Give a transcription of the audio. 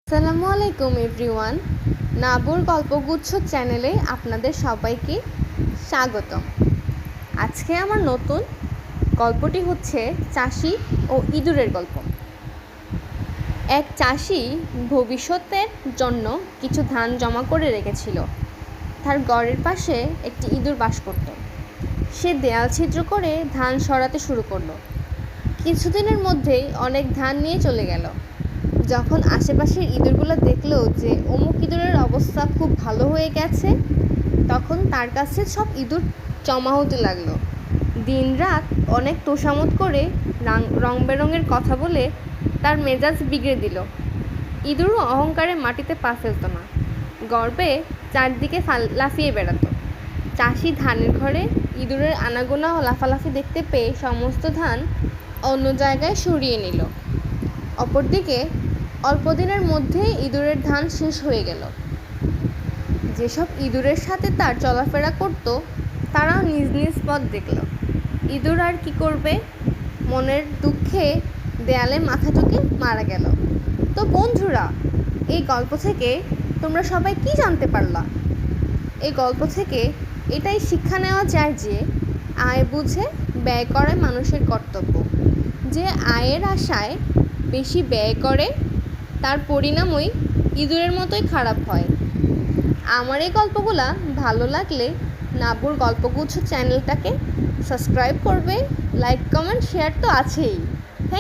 আসসালামু আলাইকুম এভরিওয়ান। নাবুর গল্পগুচ্ছ চ্যানেলে আপনাদের সবাইকে স্বাগতম। আজকে আমার নতুন গল্পটি হচ্ছে চাষি ও ইঁদুরের গল্প। এক চাষি ভবিষ্যতের জন্য কিছু ধান জমা করে রেখেছিল। তার ঘরের পাশে একটি ইঁদুর বাস করত। সে দেয়াল ছিদ্র করে ধান সরাতে শুরু করলো। কিছুদিনের মধ্যেই অনেক ধান নিয়ে চলে গেল। যখন আশেপাশের ইঁদুরগুলো দেখলো যে অমুক ইঁদুরের অবস্থা খুব ভালো হয়ে গেছে, তখন তার কাছে সব ইঁদুর জমা হতে লাগলো। দিনরাত অনেক তোষামোদ করে রং বেরঙের কথা বলে তার মেজাজ বিগড়ে দিল। ইঁদুরও অহংকারে মাটিতে পা ফেলত না, গর্বে চারদিকে লাফিয়ে বেড়াতো। চাষি ধানের ঘরে ইঁদুরের আনাগোনা ও লাফালাফি দেখতে পেয়ে সমস্ত ধান অন্য জায়গায় সরিয়ে নিল। অপরদিকে অল্প দিনের মধ্যেই ইঁদুরের ধান শেষ হয়ে গেল। যেসব ইঁদুরের সাথে তার চলাফেরা করত তারাও নিজ নিজ পথ দেখল। ইঁদুর আর কি করবে, মনের দুঃখে দেয়ালে মাথা ঠুকে মারা গেল। তো বন্ধুরা, এই গল্প থেকে তোমরা সবাই কি জানতে পারলা? এই গল্প থেকে এটাই শিক্ষা নেওয়া যায় যে আয় বুঝে ব্যয় করা মানুষের কর্তব্য। যে আয়ের আশায় বেশি ব্যয় করে তার পরিণামই ইঁদুরের মতোই খারাপ হয়। আমার এই গল্পগুলা ভালো লাগলে নাবুর গল্পগুচ্ছ চ্যানেলটাকে সাবস্ক্রাইব করবে, লাইক কমেন্ট শেয়ার তো আছেই।